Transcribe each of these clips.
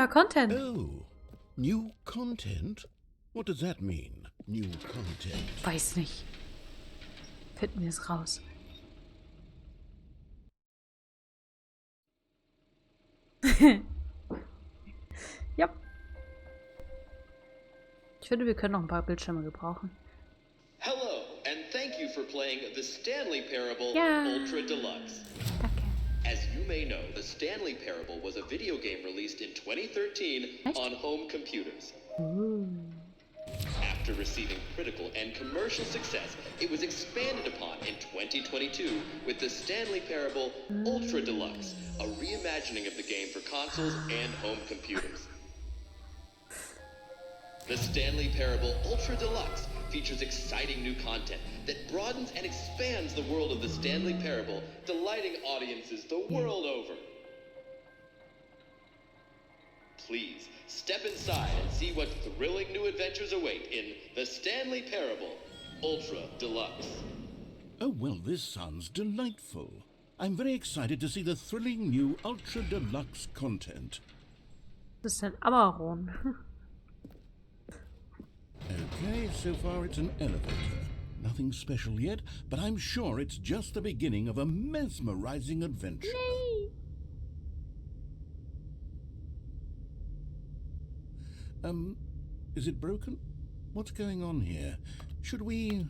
neuer Content. Oh, new content? What does that mean, new content? Weiß nicht. Finden wir es raus. Ja. Ich finde, wir können noch ein paar Bildschirme gebrauchen. Hello, and thank you for playing the Stanley Parable Yeah. Ultra Deluxe. Danke. As you may know, the Stanley Parable was a video game released in 2013 Echt? on home computers. Ooh. After receiving critical and commercial success, it was expanded upon in 2022 with the Stanley Parable Ultra Deluxe, a reimagining of the game for consoles and home computers. The Stanley Parable Ultra Deluxe features exciting new content that broadens and expands the world of the Stanley Parable, delighting audiences the world over. Please step inside and see what thrilling new adventures await in the Stanley Parable Ultra Deluxe. Oh, well, this sounds delightful. I'm very excited to see the thrilling new Ultra Deluxe content. Das ist ein Amaron. Okay, so far it's an elevator. Nothing special yet, but I'm sure it's just the beginning of a mesmerizing adventure. Is it broken? What's going on here? Should we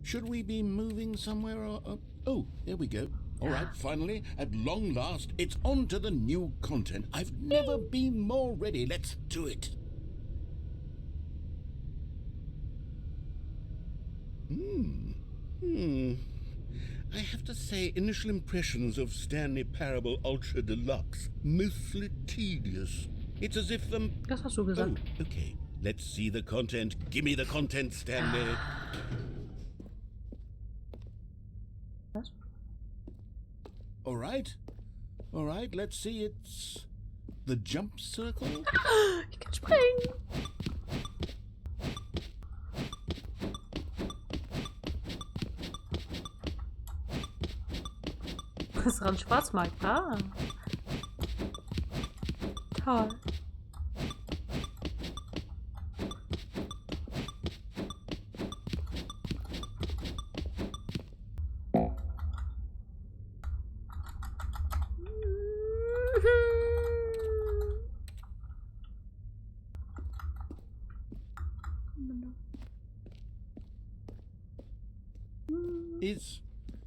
be moving somewhere or... oh, there we go. All right, finally, at long last, it's on to the new content. I've never been more ready. Let's do it. I have to say, initial impressions of Stanley Parable Ultra Deluxe, mostly tedious. It's as if, Das hast du gesagt. Oh, okay. Let's see the content. Give me the content, Stanley. Was? All right, let's see. It's the jump circle. Ich kann springen. Was daran Spaß macht. Ah. Toll.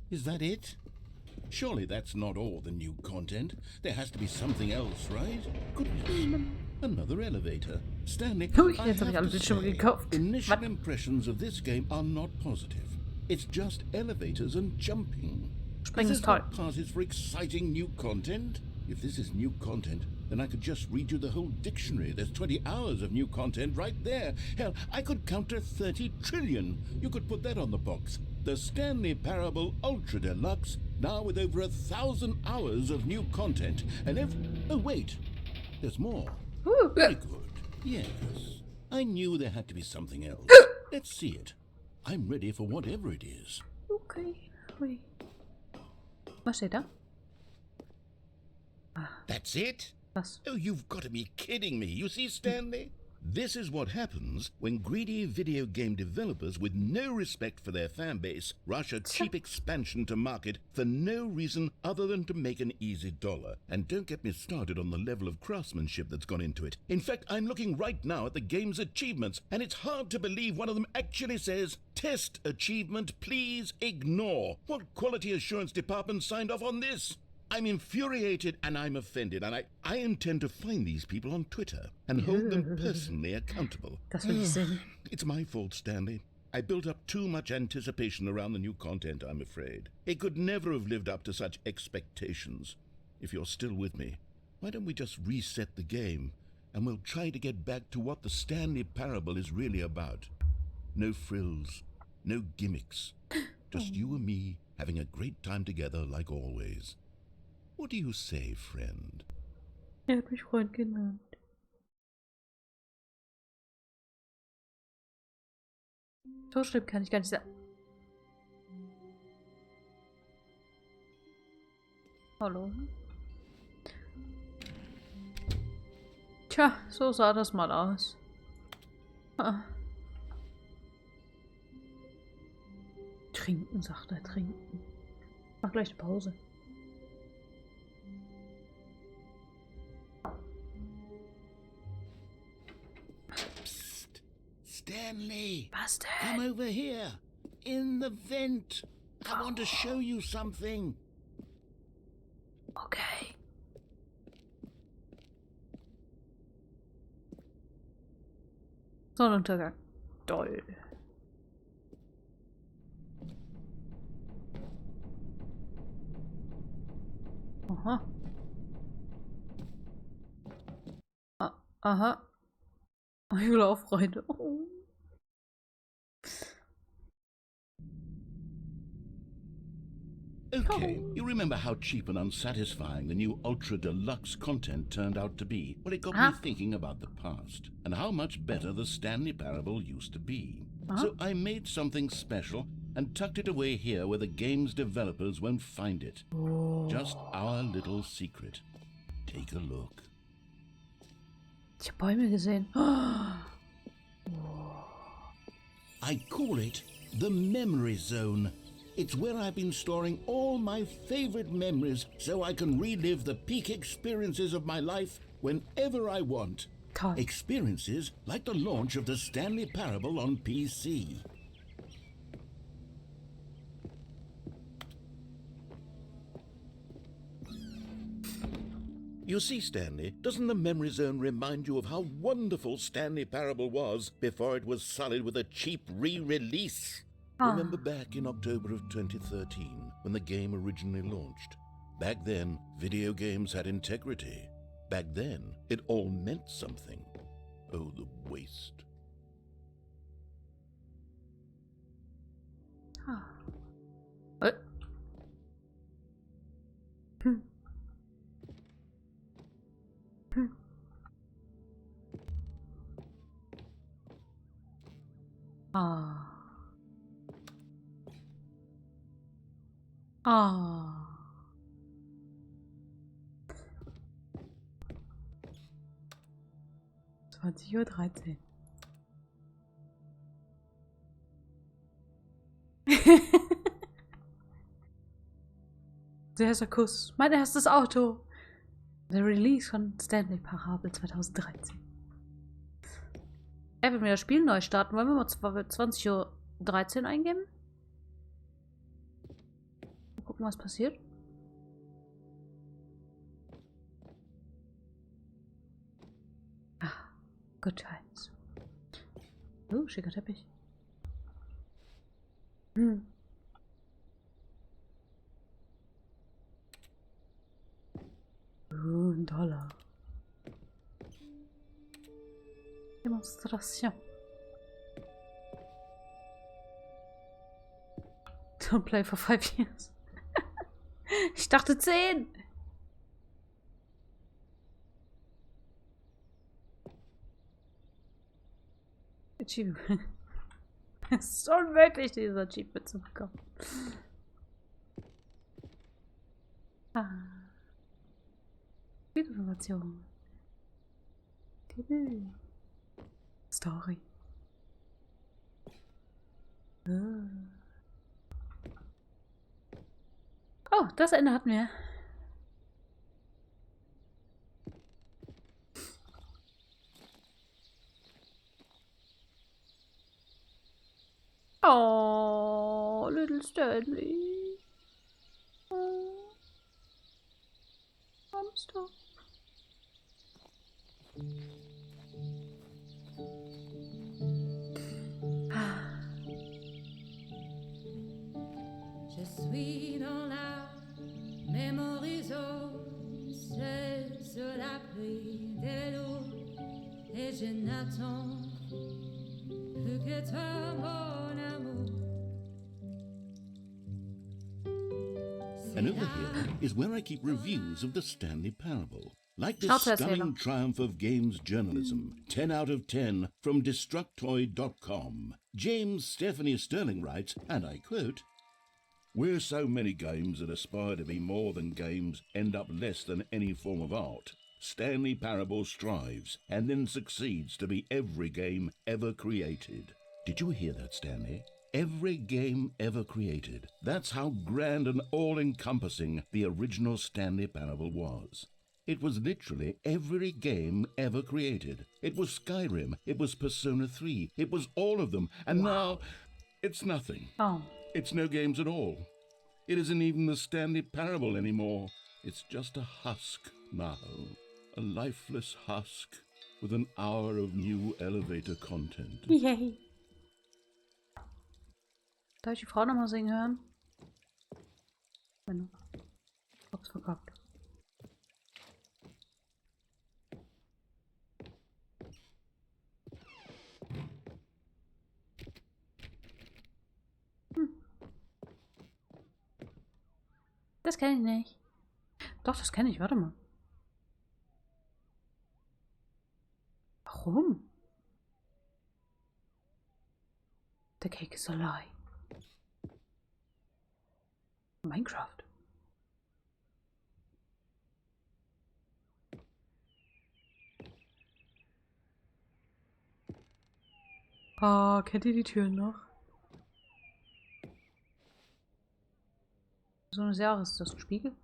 Is that it? Surely that's not all the new content. There has to be something else, right? Goodness. Another elevator. Stanley, Ui, I jetzt habe ich alle have to Bildschirme say, gekauft. initial Was? impressions of this game are not positive. It's just elevators and jumping. Springen Is ist this toll. what passes for exciting new content? If this is new content, then I could just read you the whole dictionary. There's 20 hours of new content right there. Hell, I could count to 30 trillion. You could put that on the box. The Stanley Parable Ultra Deluxe, now with over 1,000 hours of new content. And oh, wait. There's more. Ooh. Very good. Yes. I knew there had to be something else. Let's see it. I'm ready for whatever it is. Okay. Ui. Was steht da? That's it? Was? Oh, you've got to be kidding me. You see, Stanley? This is what happens when greedy video game developers with no respect for their fan base rush a cheap expansion to market for no reason other than to make an easy dollar. And don't get me started on the level of craftsmanship that's gone into it. In fact, I'm looking right now at the game's achievements, and it's hard to believe one of them actually says, "Test achievement, please ignore." What quality assurance department signed off on this? I'm infuriated and I'm offended, and I intend to find these people on Twitter and hold them personally accountable. Das will ich sehen. It's my fault, Stanley. I built up too much anticipation around the new content, I'm afraid. It could never have lived up to such expectations. If you're still with me, why don't we just reset the game and we'll try to get back to what the Stanley Parable is really about. No frills, no gimmicks. Just you and me having a great time together like always. What do you say, friend? Hat mich Freund genannt. So schlimm kann ich gar nicht sagen. Hallo? Tja, so sah das mal aus. Ah. Trinken, sagt er, trinken. Mach gleich eine Pause. Psst. Stanley. Was denn? Come over here. In the vent. I want to show you something. Okay. Sonnenuntergang. Toll. Aha. Aha. Ich will auch Freunde. Oh. Okay, you remember how cheap and unsatisfying the new Ultra Deluxe content turned out to be? Well, it got me thinking about the past and how much better the Stanley Parable used to be. So I made something special and tucked it away here where the game's developers won't find it. Just our little secret. Take a look. Ich habe Bäume gesehen. I call it the Memory Zone. It's where I've been storing all my favorite memories so I can relive the peak experiences of my life whenever I want. Toll. Experiences like the launch of the Stanley Parable on PC. You see, Stanley, doesn't the Memory Zone remind you of how wonderful Stanley Parable was before it was sullied with a cheap re-release? Remember back in October of 2013, when the game originally launched? Back then, video games had integrity. Back then, it all meant something. Oh, the waste. What? Ah. Ah. 20:13 Uhr. Der erste Kuss. Mein erstes Auto. Der Release von Stanley Parable 2013. Wenn wir das Spiel neu starten, wollen wir mal 20:13 Uhr eingeben? Mal gucken, was passiert. Ah, good times. Schicker Teppich. $1. Demonstration. Don't play for 5 years. Ich dachte 10. Achievement. Es ist unmöglich, diese Achievement zu bekommen. Information. Titel. Story. Oh, das Ende hatten wir. Oh, little Stanley. Oh. Hamster. Je suis dans la memory zone, seul sur l'abri des loups, et je n'attends plus que toi, mon amour. And over here is where I keep reviews of the Stanley Parable. Like the Schnauze stunning triumph of games journalism, 10 out of 10 from Destructoid.com. James Stephanie Sterling writes, and I quote, "Where so many games that aspire to be more than games end up less than any form of art, Stanley Parable strives and then succeeds to be every game ever created. Did you hear that, Stanley? Every game ever created. That's how grand and all-encompassing the original Stanley Parable was. It was literally every game ever created. It was Skyrim, it was Persona 3, it was all of them, and now it's nothing. Oh. It's no games at all. It isn't even the Stanley Parable anymore. It's just a husk now. A lifeless husk with an hour of new elevator content. Yay. Darf ich die Frau nochmal singen hören? Wenn du hab's verkackt. Das kenne ich nicht. Doch, das kenne ich. Warte mal. Warum? The cake is a lie. Minecraft. Ah, kennt ihr die Türen noch? So eines Jahres ist das ein Spiegel?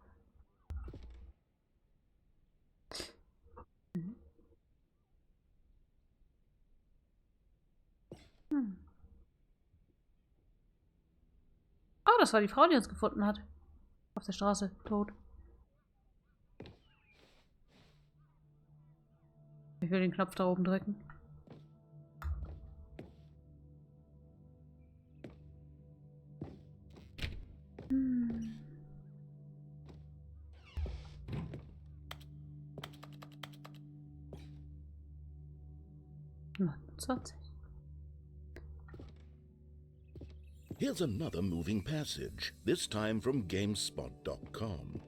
Oh, das war die Frau, die uns gefunden hat. Auf der Straße, tot. Ich will den Knopf da oben drücken. Hm. 20. Here's another moving passage, this time from GameSpot.com.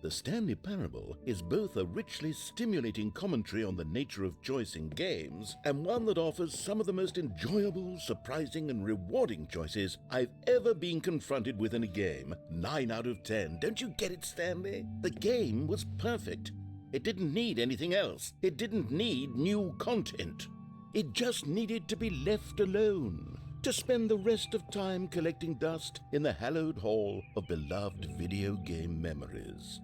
The Stanley Parable is both a richly stimulating commentary on the nature of choice in games and one that offers some of the most enjoyable, surprising, and rewarding choices I've ever been confronted with in a game. 9 out of 10. Don't you get it, Stanley? The game was perfect. It didn't need anything else. It didn't need new content. It just needed to be left alone, to spend the rest of time collecting dust in the hallowed hall of beloved video game memories.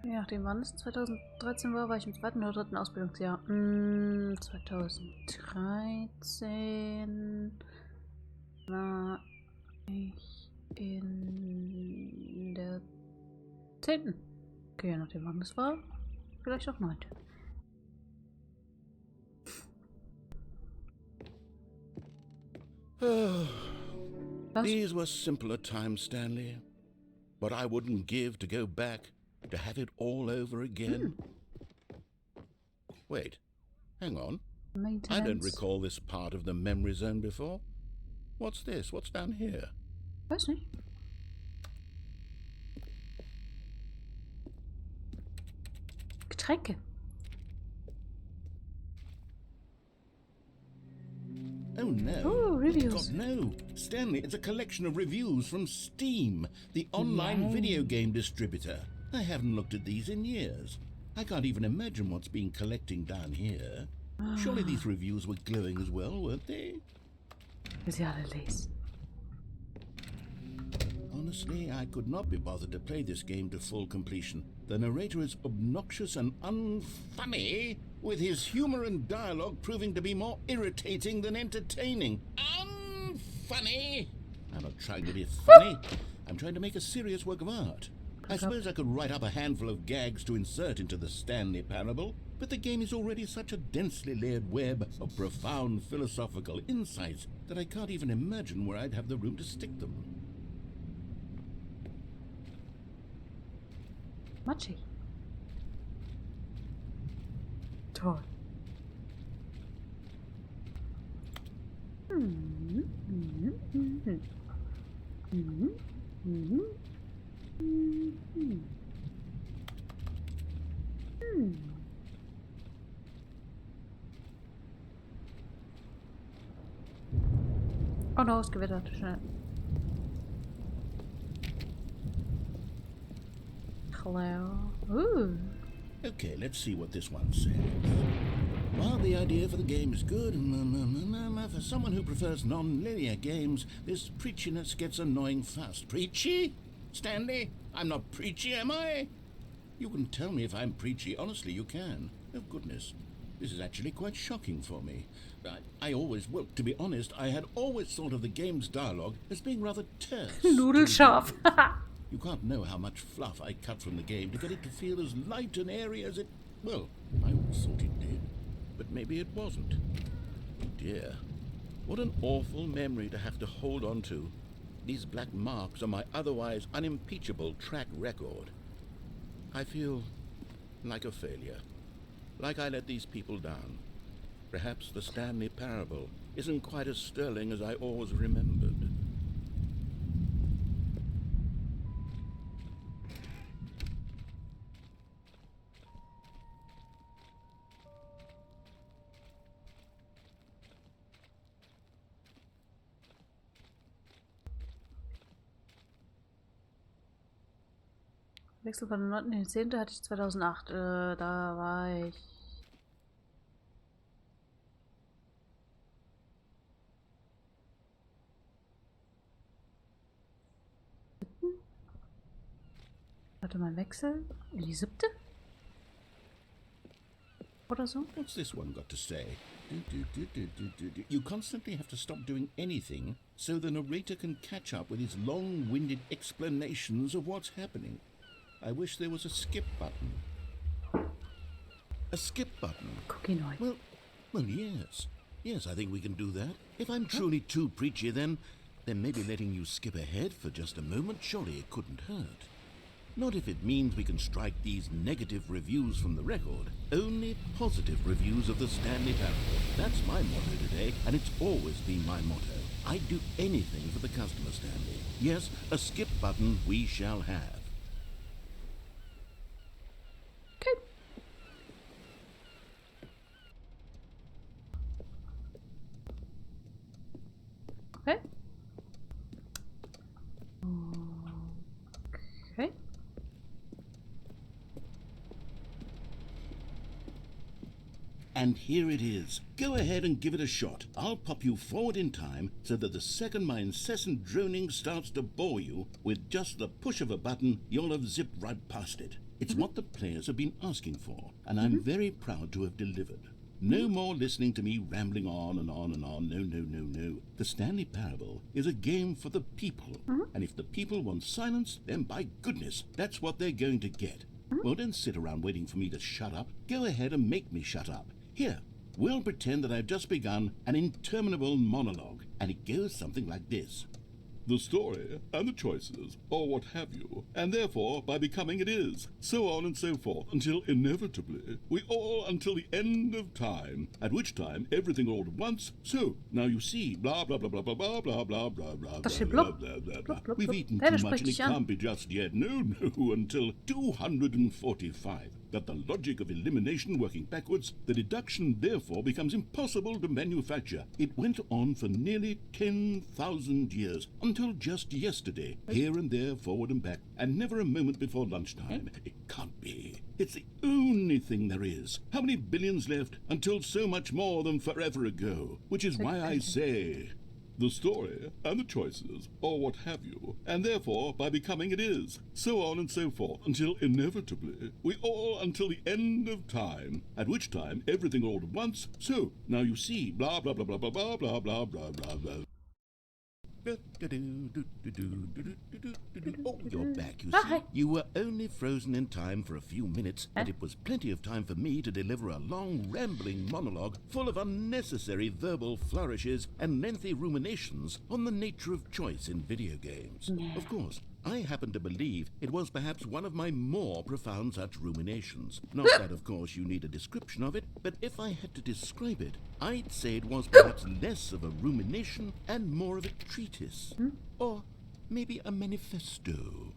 Je nachdem, wann es 2013 war, war ich im 2. oder 3. Ausbildungsjahr. 2013 war ich in der 10. Okay, je nachdem, wann es war, vielleicht auch 9. These were simpler times, Stanley. But I wouldn't give to go back to have it all over again. Wait, hang on. I don't recall this part of the memory zone before. What's this? What's down here? Weiß nicht. Getränke. Oh no. Oh, reviews. God, no. Stanley, it's a collection of reviews from Steam, the online video game distributor. I haven't looked at these in years. I can't even imagine what's been collecting down here. Surely these reviews were glowing as well, weren't they? Will sie alle lesen. Honestly, I could not be bothered to play this game to full completion. The narrator is obnoxious and unfunny, with his humor and dialogue proving to be more irritating than entertaining. Unfunny! I'm not trying to be funny. I'm trying to make a serious work of art. I suppose I could write up a handful of gags to insert into the Stanley Parable, but the game is already such a densely layered web of profound philosophical insights that I can't even imagine where I'd have the room to stick them. Matschig. Toll. Oh no, es gewittert. Schnell. Hello. Ooh. Okay, let's see what this one says. While the idea for the game is good, for someone who prefers non-linear games, this preachiness gets annoying fast. Preachy? Stanley? I'm not preachy, am I? You can tell me if I'm preachy. Honestly, you can. Oh, goodness. This is actually quite shocking for me. Well, to be honest, I had always thought of the game's dialogue as being rather terse. Nudelscharf. You can't know how much fluff I cut from the game to get it to feel as light and airy as it... Well, I always thought it did. But maybe it wasn't. Oh dear. What an awful memory to have to hold on to. These black marks on my otherwise unimpeachable track record. I feel like a failure. Like I let these people down. Perhaps the Stanley Parable isn't quite as sterling as I always remembered. Wechsel von dem 9. in den 10. hatte ich 2008. Da war ich... Warte mal, Wechsel in die 7. Oder so? What's this one got to say? You constantly have to stop doing anything so the narrator can catch up with his long-winded explanations of what's happening. I wish there was a skip button. A skip button? Cookie noise. Well, yes. Yes, I think we can do that. If I'm truly too preachy, then maybe letting you skip ahead for just a moment, surely it couldn't hurt. Not if it means we can strike these negative reviews from the record. Only positive reviews of the Stanley Parable. That's my motto today, and it's always been my motto. I'd do anything for the customer, Stanley. Yes, a skip button we shall have. Okay. Okay. Okay. And here it is. Go ahead and give it a shot. I'll pop you forward in time so that the second my incessant droning starts to bore you, with just the push of a button, you'll have zipped right past it. It's what the players have been asking for, and I'm very proud to have delivered. No more listening to me rambling on and on and on. No, no, no, no. The Stanley Parable is a game for the people. And if the people want silence, then by goodness, that's what they're going to get. Well, don't sit around waiting for me to shut up. Go ahead and make me shut up. Here, we'll pretend that I've just begun an interminable monologue, and it goes something like this. The story, and the choices, or what have you, and therefore, by becoming it is, so on and so forth, until inevitably, we all until the end of time, at which time everything all at once, so, now you see, blah blah blah blah blah blah blah blah blah blah blah blah blah. We've eaten too much and it can't be just yet, no, until 245. That the logic of elimination working backwards, the deduction therefore becomes impossible to manufacture. It went on for nearly 10,000 years, until just yesterday, here and there, forward and back, and never a moment before lunchtime. It can't be. It's the only thing there is. How many billions left until so much more than forever ago? Which is why I say... The story, and the choices, or what have you, and therefore, by becoming it is, so on and so forth, until inevitably, we all until the end of time, at which time everything all at once, so, now you see, blah blah blah blah blah blah blah blah blah blah blah. Oh, you're back, you see. You were only frozen in time for a few minutes, and it was plenty of time for me to deliver a long, rambling monologue full of unnecessary verbal flourishes and lengthy ruminations on the nature of choice in video games. Of course, I happen to believe it was perhaps one of my more profound such ruminations. Not that, of course, you need a description of it, but if I had to describe it, I'd say it was perhaps less of a rumination and more of a treatise. Or maybe a manifesto.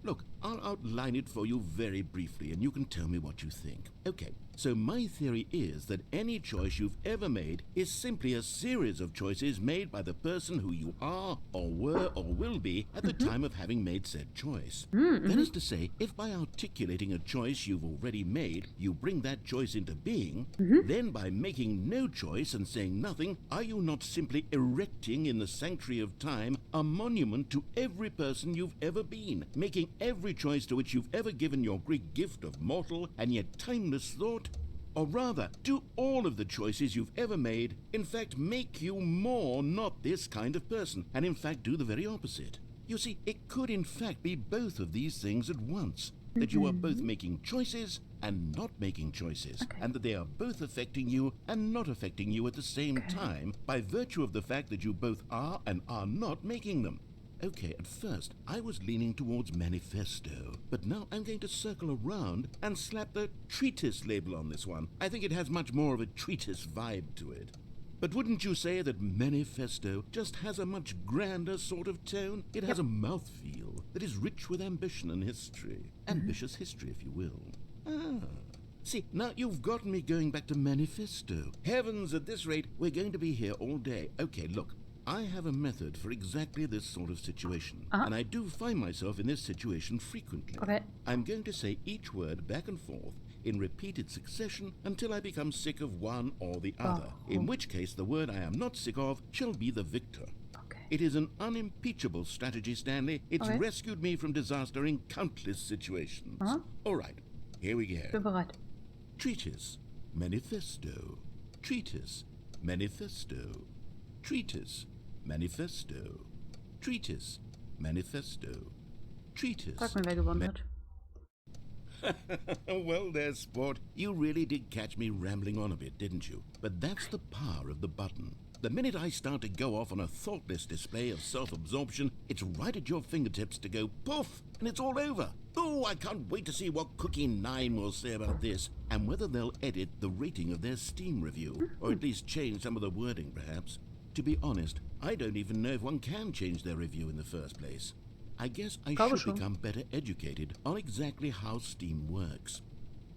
Look, I'll outline it for you very briefly and you can tell me what you think. Okay, so my theory is that any choice you've ever made is simply a series of choices made by the person who you are or were or will be at the time of having made said choice. That is to say, if by articulating a choice you've already made, you bring that choice into being, then by making no choice and saying nothing, are you not simply erecting in the sanctuary of time a monument to every person you've ever been, making every choice to which you've ever given your Greek gift of mortal and yet timeless thought? Or rather, do all of the choices you've ever made in fact make you more not this kind of person, and in fact do the very opposite? You see, it could in fact be both of these things at once. That you are both making choices and not making choices, and that they are both affecting you and not affecting you at the same time by virtue of the fact that you both are and are not making them. Okay, at first, I was leaning towards manifesto, but now I'm going to circle around and slap the treatise label on this one. I think it has much more of a treatise vibe to it. But wouldn't you say that manifesto just has a much grander sort of tone? It has a mouthfeel that is rich with ambition and history. Ambitious history, if you will. Ah. See, now you've gotten me going back to manifesto. Heavens, at this rate, we're going to be here all day. Okay, look. I have a method for exactly this sort of situation, and I do find myself in this situation frequently. I'm going to say each word back and forth in repeated succession until I become sick of one or the other, in which case the word I am not sick of shall be the victor. It is an unimpeachable strategy, Stanley. It's rescued me from disaster in countless situations. All right, here we go. Treatise, manifesto. Treatise, manifesto. Treatise, manifesto. Treatise, manifesto. Treatise. Sag mir, wer gewonnen hat. Well there, sport. You really did catch me rambling on a bit, didn't you? But that's the power of the button. The minute I start to go off on a thoughtless display of self-absorption, it's right at your fingertips to go poof, and it's all over. Oh, I can't wait to see what Cookie 9 will say about this, and whether they'll edit the rating of their Steam review, or at least change some of the wording, perhaps. To be honest, I don't even know if one can change their review in the first place. I guess I should become better educated on exactly how Steam works.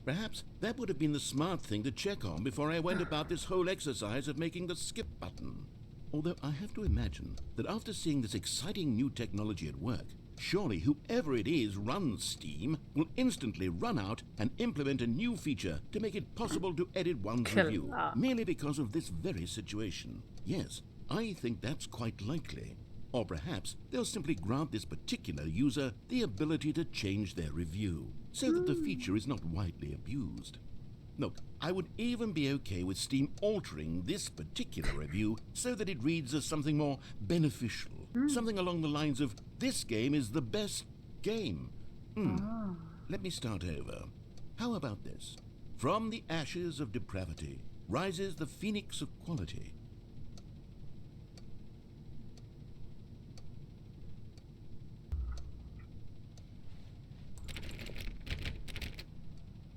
Perhaps that would have been the smart thing to check on before I went about this whole exercise of making the skip button. Although I have to imagine that after seeing this exciting new technology at work, surely whoever it is runs Steam will instantly run out and implement a new feature to make it possible to edit one's review, merely because of this very situation. Yes, I think that's quite likely. Or perhaps they'll simply grant this particular user the ability to change their review, so that the feature is not widely abused. Look, I would even be okay with Steam altering this particular review so that it reads as something more beneficial. Something along the lines of, this game is the best game. Let me start over. How about this? From the ashes of depravity rises the phoenix of quality.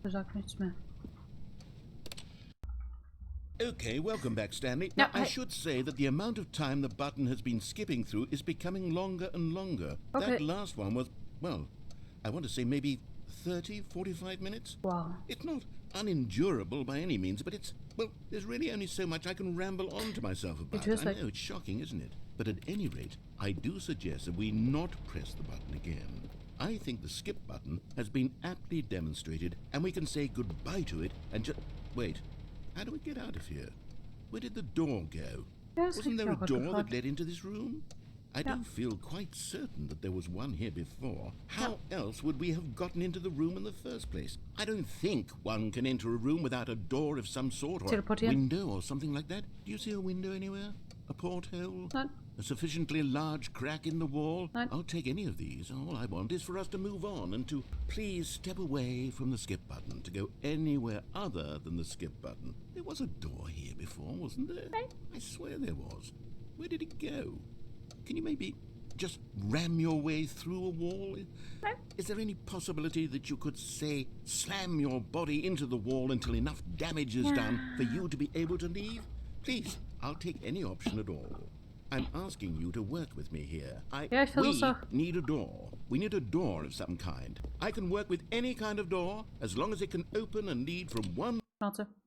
Sagt nichts mehr. Okay, welcome back, Stanley. Now, I should say that the amount of time the button has been skipping through is becoming longer and longer. That last one was, well, I want to say maybe 30, 45 minutes. Wow. It's not unendurable by any means, but it's, well, there's really only so much I can ramble on to myself about. I know, it's shocking, isn't it? But at any rate, I do suggest that we not press the button again. I think the skip button has been aptly demonstrated, and we can say goodbye to it and just... Wait, how do we get out of here? Where did the door go? Wasn't there a door that led into this room? I do feel quite certain that there was one here before. How else would we have gotten into the room in the first place? I don't think one can enter a room without a door of some sort, or a window or something like that. Do you see a window anywhere? A porthole? None. A sufficiently large crack in the wall? None. I'll take any of these. All I want is for us to move on and to please step away from the skip button, to go anywhere other than the skip button. There was a door here before, wasn't there? No. I swear there was. Where did it go? Can you maybe just ram your way through a wall? No. Is there any possibility that you could, say, slam your body into the wall until enough damage is done for you to be able to leave? Please, I'll take any option at all. I'm asking you to work with me here. Ja, ich versuch's We auch. need a door. We need a door of some kind. I can work with any kind of door as long as it can open and lead from one Schnauze.